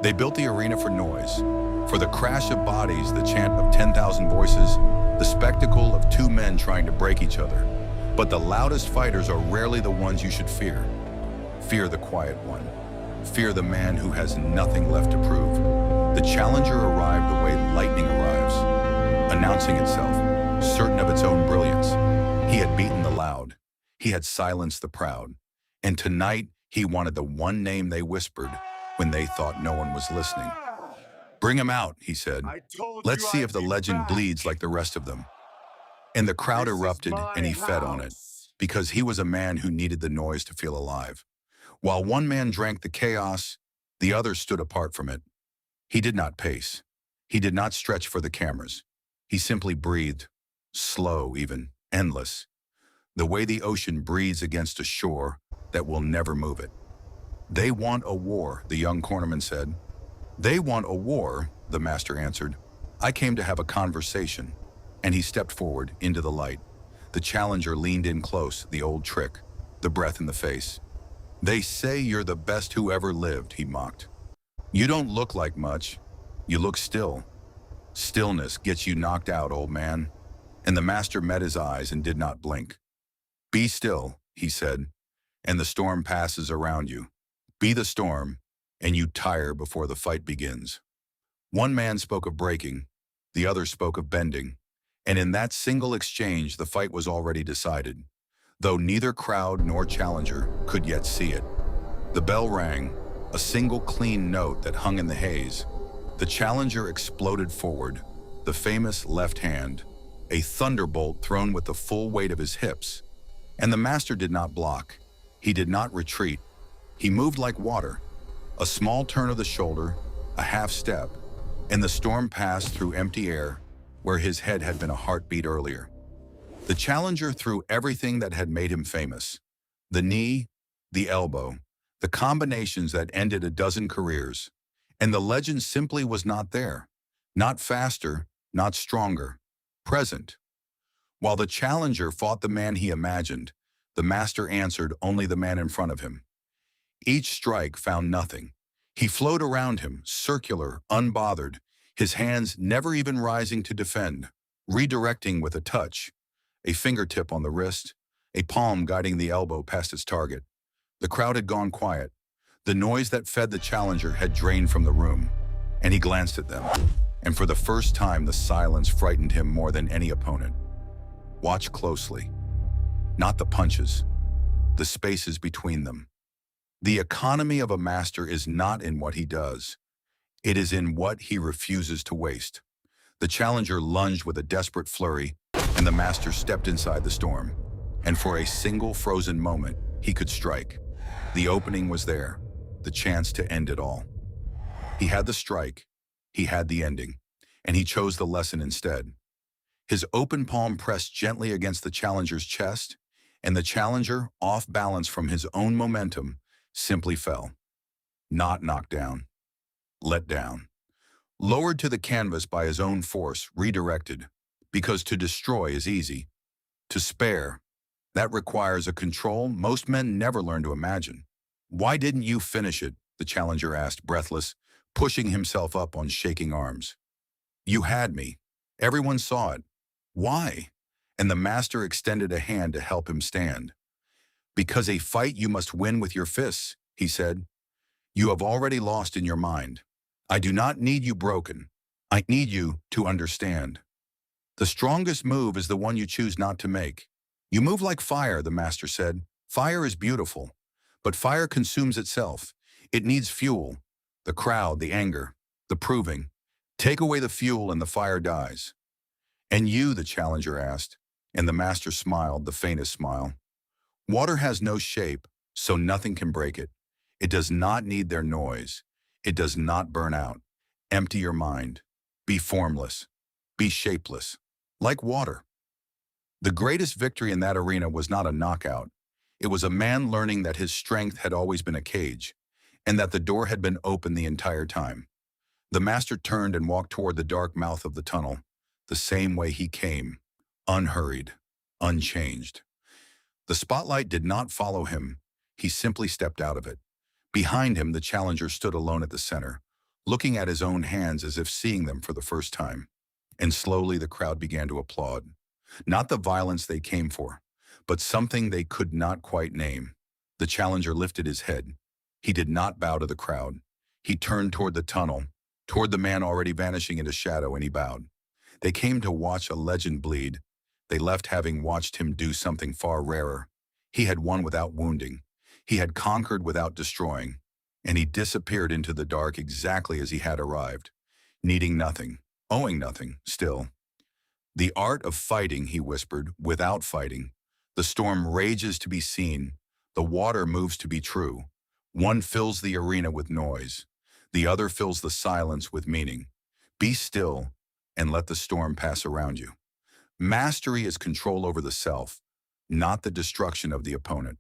They built the arena for noise, for the crash of bodies, the chant of 10,000 voices, the spectacle of two men trying to break each other. But the loudest fighters are rarely the ones you should fear. Fear the quiet one. Fear the man who has nothing left to prove. The challenger arrived the way lightning arrives, announcing itself, certain of its own brilliance. He had beaten the loud. He had silenced the proud. And tonight, he wanted the one name they whispered when they thought no one was listening. "Bring him out," he said. "Let's see if the legend bleeds like the rest of them." And the crowd erupted, and he fed on it, because he was a man who needed the noise to feel alive. While one man drank the chaos, the other stood apart from it. He did not pace. He did not stretch for the cameras. He simply breathed, slow even, endless, the way the ocean breathes against a shore that will never move it. "They want a war," the young cornerman said. "They want a war," the master answered. "I came to have a conversation." And he stepped forward into the light. The challenger leaned in close, the old trick, the breath in the face. "They say you're the best who ever lived," he mocked. "You don't look like much. You look still. Stillness gets you knocked out, old man." And the master met his eyes and did not blink. "Be still," he said, "and the storm passes around you. Be the storm, and you tire before the fight begins." One man spoke of breaking, the other spoke of bending, and in that single exchange the fight was already decided, though neither crowd nor challenger could yet see it. The bell rang, a single clean note that hung in the haze. The challenger exploded forward, the famous left hand, a thunderbolt thrown with the full weight of his hips. And the master did not block. He did not retreat. He moved like water, a small turn of the shoulder, a half step, and the storm passed through empty air where his head had been a heartbeat earlier. The challenger threw everything that had made him famous: the knee, the elbow, the combinations that ended a dozen careers. And the legend simply was not there. Not faster, not stronger. Present. While the challenger fought the man he imagined, the master answered only the man in front of him. Each strike found nothing. He flowed around him, circular, unbothered, his hands never even rising to defend, redirecting with a touch, a fingertip on the wrist, a palm guiding the elbow past its target. The crowd had gone quiet. The noise that fed the challenger had drained from the room, and he glanced at them. And for the first time, the silence frightened him more than any opponent. Watch closely. Not the punches, the spaces between them. The economy of a master is not in what he does. It is in what he refuses to waste. The challenger lunged with a desperate flurry, and the master stepped inside the storm. And for a single frozen moment, he could strike. The opening was there, the chance to end it all. He had the strike, he had the ending, and he chose the lesson instead. His open palm pressed gently against the challenger's chest, and the challenger, off balance from his own momentum, simply fell. Not knocked down, let down. Lowered to the canvas by his own force, redirected, because to destroy is easy. To spare, that requires a control most men never learn to imagine. "Why didn't you finish it?" the challenger asked, breathless, pushing himself up on shaking arms. "You had me. Everyone saw it. Why?" And the master extended a hand to help him stand. "Because a fight you must win with your fists," he said. "You have already lost in your mind. I do not need you broken. I need you to understand. The strongest move is the one you choose not to make. You move like fire," the master said. "Fire is beautiful, but fire consumes itself. It needs fuel, the crowd, the anger, the proving. Take away the fuel and the fire dies." "And you?" the challenger asked, and the master smiled, the faintest smile. "Water has no shape, so nothing can break it. It does not need their noise. It does not burn out. Empty your mind. Be formless. Be shapeless. Like water." The greatest victory in that arena was not a knockout. It was a man learning that his strength had always been a cage, and that the door had been open the entire time. The master turned and walked toward the dark mouth of the tunnel, the same way he came, unhurried, unchanged. The spotlight did not follow him. He simply stepped out of it. Behind him, the challenger stood alone at the center, looking at his own hands as if seeing them for the first time. And slowly the crowd began to applaud. Not the violence they came for, but something they could not quite name. The challenger lifted his head. He did not bow to the crowd. He turned toward the tunnel, toward the man already vanishing into shadow, and he bowed. They came to watch a legend bleed. They left having watched him do something far rarer. He had won without wounding. He had conquered without destroying. And he disappeared into the dark exactly as he had arrived, needing nothing, owing nothing, still. The art of fighting, he whispered, without fighting. The storm rages to be seen. The water moves to be true. One fills the arena with noise. The other fills the silence with meaning. Be still and let the storm pass around you. Mastery is control over the self, not the destruction of the opponent.